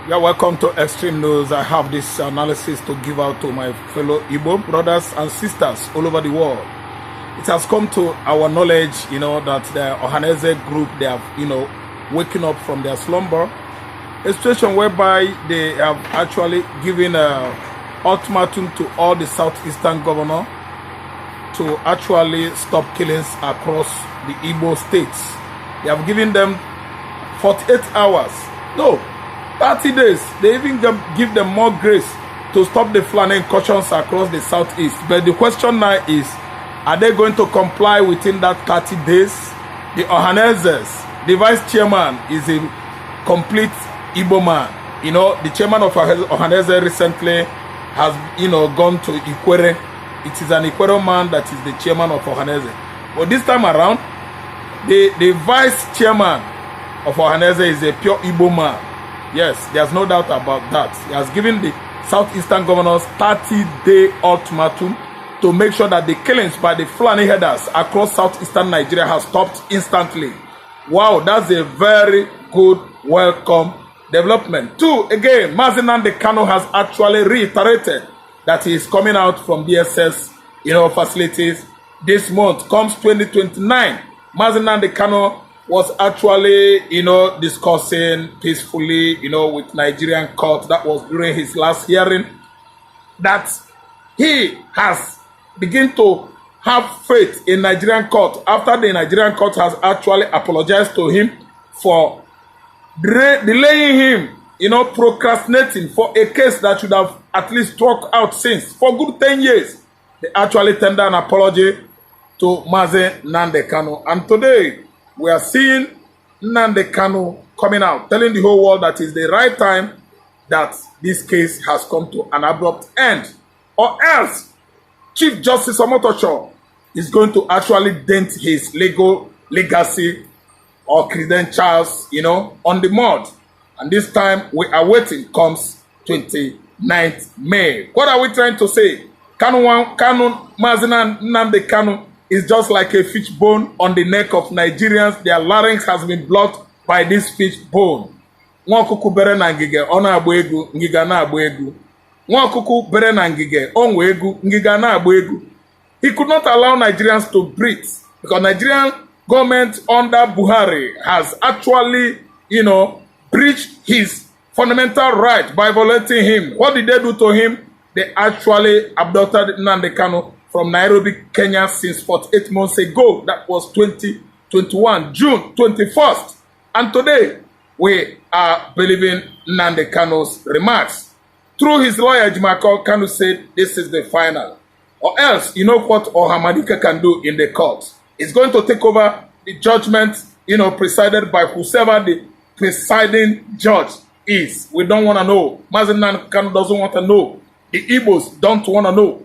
You're welcome to Extreme News. I have this analysis to give out to my fellow Igbo brothers and sisters all over the world. It has come to our knowledge, that the Ohaneze group, they have, waking up from their slumber. A situation whereby they have actually given an ultimatum to all the southeastern governors to actually stop killings across the Igbo states. They have given them 48 hours. No, 30 days. They even give them more grace to stop the FULANI incursions across the southeast. But the question now is, are they going to comply within that 30 days? The Ohanezes, the vice chairman is a complete Igbo man. The chairman of Ohaneze recently has, gone to Ikwere. It is an Ikwere man that is the chairman of Ohaneze. But this time around, the vice chairman of Ohaneze is a pure Igbo man. Yes, there's no doubt about that. He has given the southeastern governors 30-day ultimatum to make sure that the killings by the FULANI herders across southeastern Nigeria have stopped instantly. Wow, that's a very good, welcome development. Two, again, Nnamdi Kanu has actually reiterated that he is coming out from DSS, facilities this month. Comes 2029, Nnamdi Kanu was actually, discussing peacefully, with Nigerian court. That was during his last hearing. That he has begun to have faith in Nigerian court after the Nigerian court has actually apologized to him for delaying him, procrastinating for a case that should have at least struck out since for good 10 years. They actually tendered an apology to Nnamdi Kanu. And today, we are seeing Nnamdi Kanu coming out, telling the whole world that it's the right time that this case has come to an abrupt end. Or else, Chief Justice Omotosho is going to actually dent his legal legacy or credentials, on the mud. And this time, we are waiting comes 29th May. What are we trying to say? Nnamdi Kanu is just like a fish bone on the neck of Nigerians. Their larynx has been blocked by this fish bone. Nwakuku bere na ngige, ona agba egu, ngiga na agba egu. Nwakuku bere na ngige, onwe egu, ngiga na agba egu. He could not allow Nigerians to breathe because Nigerian government under Buhari has actually, breached his fundamental right by violating him. What did they do to him? They actually abducted Nnamdi Kanu from Nairobi, Kenya since 48 months ago. That was 2021, June 21st. And today, we are believing Nnamdi Kanu's remarks. Through his lawyer, Jimako, Kanu said, this is the final. Or else, what Ohamadike can do in the court? It's going to take over the judgment, presided by whoever the presiding judge is. We don't want to know. Nnamdi Kanu doesn't want to know. The Igbos don't want to know.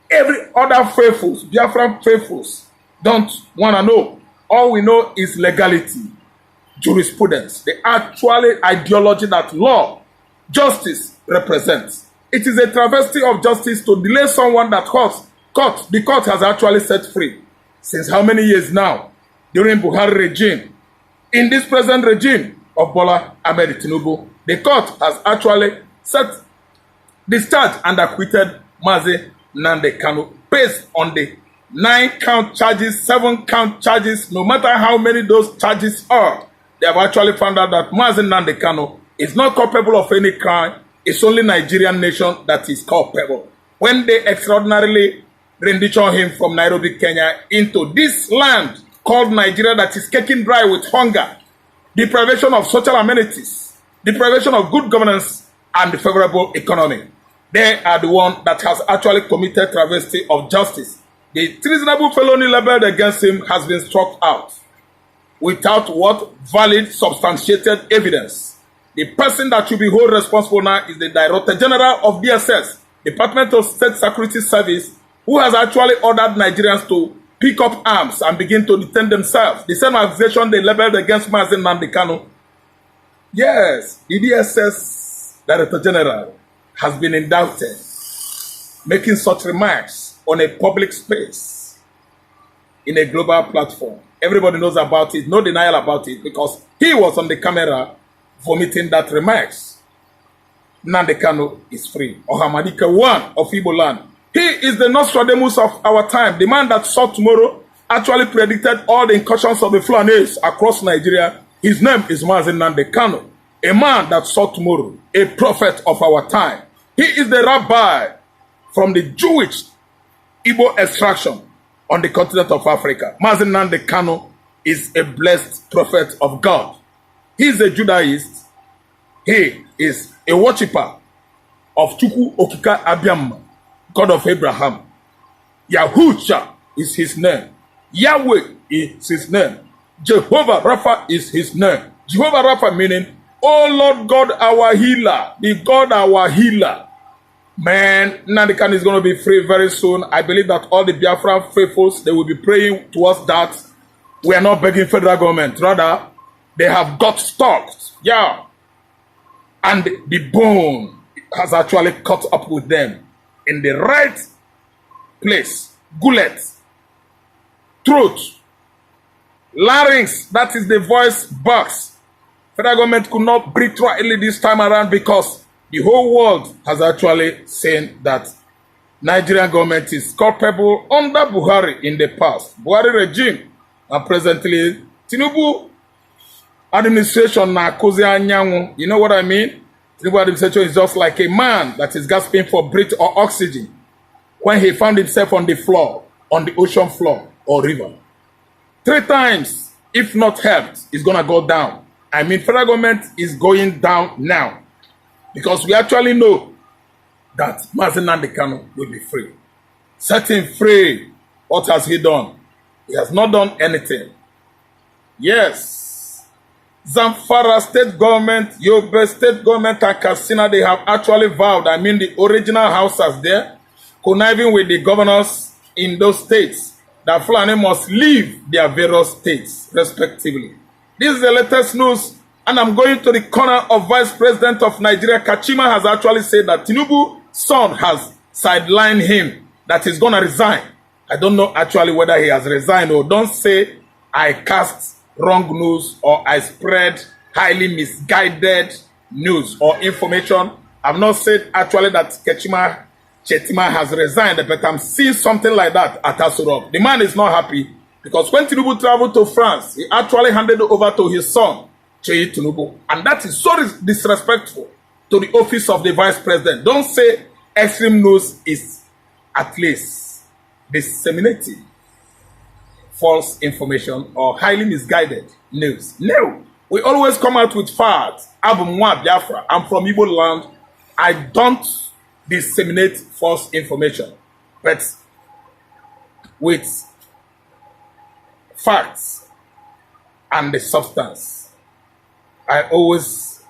Every other faithfuls, Biafra faithfuls, don't want to know. All we know is legality, jurisprudence, the actual ideology that law, justice represents. It is a travesty of justice to delay someone that the court has actually set free. Since how many years now? During Buhari regime. In this present regime of Bola Ahmed Tinubu, the court has actually discharged and acquitted Nnamdi Kanu based on the 9-count charges, 7-count charges. No matter how many those charges are, they have actually found out that Nnamdi Kanu is not culpable of any crime. It's only Nigerian nation that is culpable. When they extraordinarily rendition him from Nairobi, Kenya, into this land called Nigeria that is kicking dry with hunger, deprivation of social amenities, deprivation of good governance, and the favorable economy. They are the one that has actually committed travesty of justice. The treasonable felony leveled against him has been struck out without what valid substantiated evidence. The person that should be held responsible now is the Director General of DSS, Department of State Security Service, who has actually ordered Nigerians to pick up arms and begin to defend themselves. The same accusation they leveled against Nnamdi Kanu. Yes, the DSS Director General has been indicted, making such remarks on a public space in a global platform. Everybody knows about it, no denial about it, because he was on the camera vomiting that remarks. Nnamdi Kanu is free. Ohamadike one of Igbo land. He is the Nostradamus of our time, the man that saw tomorrow, actually predicted all the incursions of the FULANIs across Nigeria. His name is Nnamdi Kanu, a man that saw tomorrow, a prophet of our time. He is the rabbi from the Jewish Igbo extraction on the continent of Africa. Nnamdi Kanu is a blessed prophet of God. He is a Judaist. He is a worshipper of Chukwu Okike Abiam, God of Abraham. Yahusha is his name. Yahweh is his name. Jehovah Rapha is his name. Jehovah Rapha meaning, oh Lord God our healer, the God our healer. Man, Nnamdi Kanu is going to be free very soon. I believe that all the Biafra faithfuls, they will be praying towards that. We are not begging federal government. Rather, they have got stalked. Yeah. And the bone has actually caught up with them in the right place. Gullet, throat, larynx, that is the voice box. Federal government could not breathe rightly this time around because the whole world has actually seen that Nigerian government is culpable under Buhari in the past. Buhari regime and presently Tinubu administration na kozi anyanwu. You know what I mean? Tinubu administration is just like a man that is gasping for breath or oxygen when he found himself on the floor, on the ocean floor or river. 3 times, if not helped, is going to go down. I mean, federal government is going down now because we actually know that Nnamdi Kanu will be free. Set him free. What has he done? He has not done anything. Yes. Zamfara state government, Yobe state government, and Katsina, they have actually vowed, I mean the original houses there, conniving with the governors in those states, that Fulani must leave their various states, respectively. This is the latest news, and I'm going to the corner of Vice President of Nigeria. Kachima has actually said that Tinubu's son has sidelined him, that he's going to resign. I don't know actually whether he has resigned or don't say I cast wrong news or I spread highly misguided news or information. I've not said actually that Chetima has resigned, but I'm seeing something like that at Asurok. The man is not happy because when Tinubu traveled to France, he actually handed it over to his son, Cheyi Tinubu. And that is so disrespectful to the office of the vice president. Don't say extreme news is at least disseminating false information or highly misguided news. No, we always come out with facts. Abumwa Biafra, I'm from Igbo land. I don't disseminate false information, but with facts and the substance. I always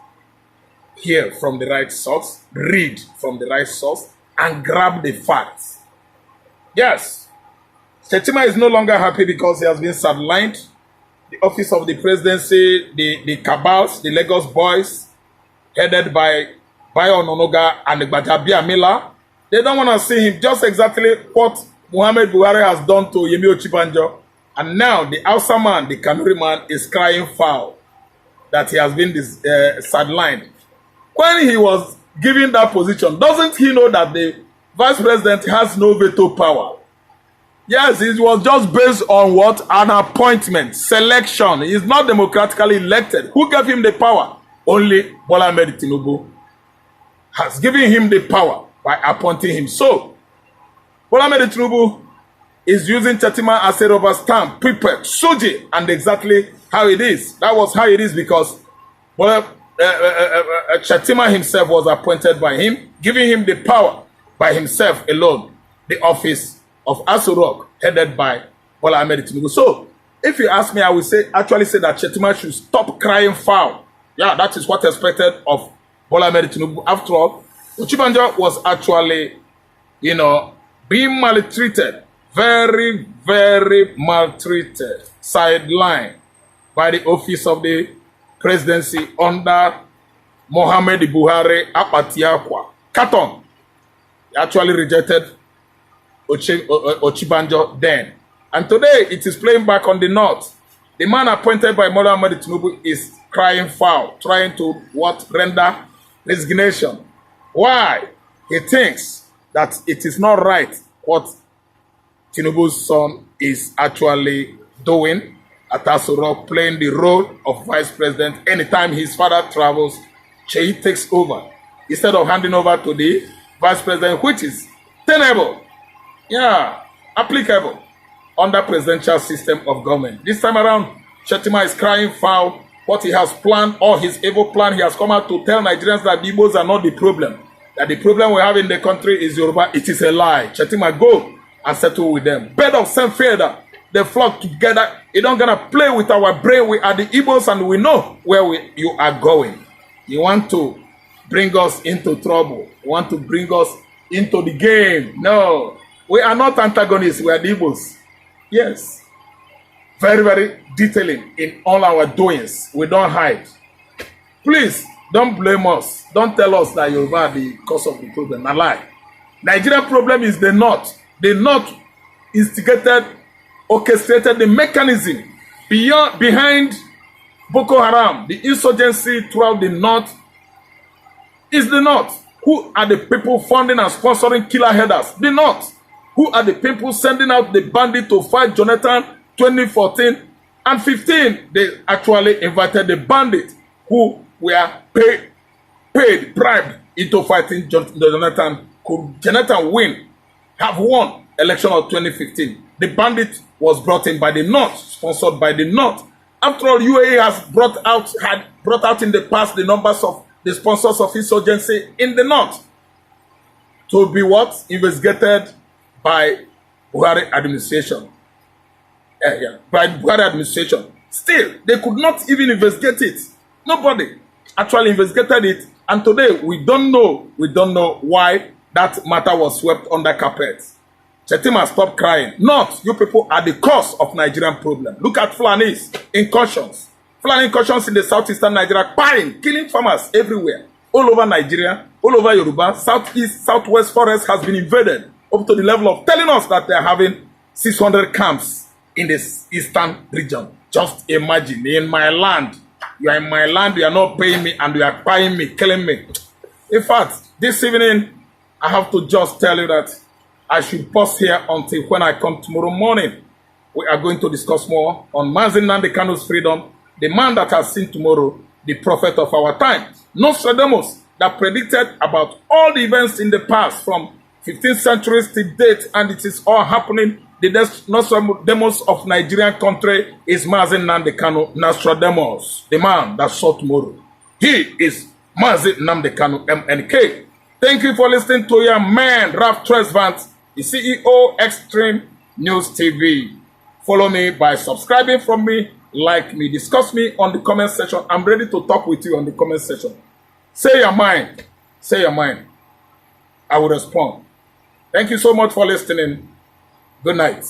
hear from the right source, read from the right source, and grab the facts. Yes, Chetima is no longer happy because he has been sidelined. The office of the presidency, the cabals, the Lagos boys, headed by Bayo Ononoga and the Gbajabia Miller, they don't want to see him. Just exactly what Muhammad Buhari has done to Yemi Ochibanjo. And now the Hausa man, the Kanuri man, is crying foul that he has been sidelined. When he was given that position, doesn't he know that the vice president has no veto power? Yes, it was just based on what? An appointment, selection. He is not democratically elected. Who gave him the power? Only Bola Ahmed Tinubu has given him the power by appointing him. So, Bola Ahmed Tinubu is using Chetima as a rubber stamp, prepared, Suji, and exactly how it is. That was how it is because Chetima himself was appointed by him, giving him the power by himself alone, the office of Asurok, headed by Bola Ahmed Tinubu. So, if you ask me, I will actually say that Chetima should stop crying foul. Yeah, that is what expected of Bola Ahmed Tinubu. After all, Ochibanjo was actually, being maltreated, very, very maltreated, sidelined by the office of the presidency under Mohamed Buhari Apatiakwa. Katon actually rejected Ochibanjo then. And today it is playing back on the north. The man appointed by Mohamed Tinubu is crying foul, trying to render resignation. Why? He thinks that it is not right what Tinubu's son is actually doing at Asoro, playing the role of vice president. Anytime his father travels, Cheyi takes over instead of handing over to the vice president, which is tenable, yeah, applicable under presidential system of government. This time around, Shettima is crying foul. What he has planned, or his evil plan, he has come out to tell Nigerians that the Igbos are not the problem. That the problem we have in the country is Yoruba. It is a lie. Shettima, go and settle with them. Bed of same feather. They flock together. You don't gonna play with our brain. We are the Igbos and we know where you are going. You want to bring us into trouble. You want to bring us into the game. No. We are not antagonists. We are the Igbos. Yes. Very, very detailing in all our doings. We don't hide. Please, don't blame us. Don't tell us that Yoruba are the cause of the problem. A lie. Nigerian problem is the North. The North instigated, orchestrated the mechanism behind Boko Haram. The insurgency throughout the North is the North. Who are the people funding and sponsoring killer headers? The North. Who are the people sending out the bandit to fight Jonathan 2014 and 15? They actually invited the bandit who were paid, bribed into fighting Jonathan. Could Jonathan have won election of 2015? The bandit was brought in by the North, sponsored by the North. After all, UAE had brought out in the past the numbers of the sponsors of insurgency in the North to be what? Investigated by Buhari administration. By Buhari administration. Still, they could not even investigate it. Nobody actually investigated it. And today, we don't know why that matter was swept under carpet. Shettima, stop crying. Not you people are the cause of Nigerian problem. Look at FULANI's incursions. FULANI incursions in the southeastern Nigeria, killing farmers everywhere. All over Nigeria, all over Yoruba, southeast, southwest forest has been invaded up to the level of telling us that they are having 600 camps in this eastern region. Just imagine, in my land, you are in my land, you are not paying me, and you are buying me, killing me. In fact, this evening, I have to just tell you that I should pause here until when I come tomorrow morning. We are going to discuss more on Nnamdi Kanu's freedom, the man that has seen tomorrow, the prophet of our time. Nostradamus, that predicted about all the events in the past from 15th century to date, and it is all happening. The Nostradamus of Nigerian country is Nnamdi Kanu, Nostradamus, the man that saw tomorrow. He is Nnamdi Kanu, MNK. Thank you for listening to your man, Ralph Tresvant, the CEO, Extreme News TV. Follow me by subscribing from me, like me, discuss me on the comment section. I'm ready to talk with you on the comment section. Say your mind. Say your mind. I will respond. Thank you so much for listening. Good night.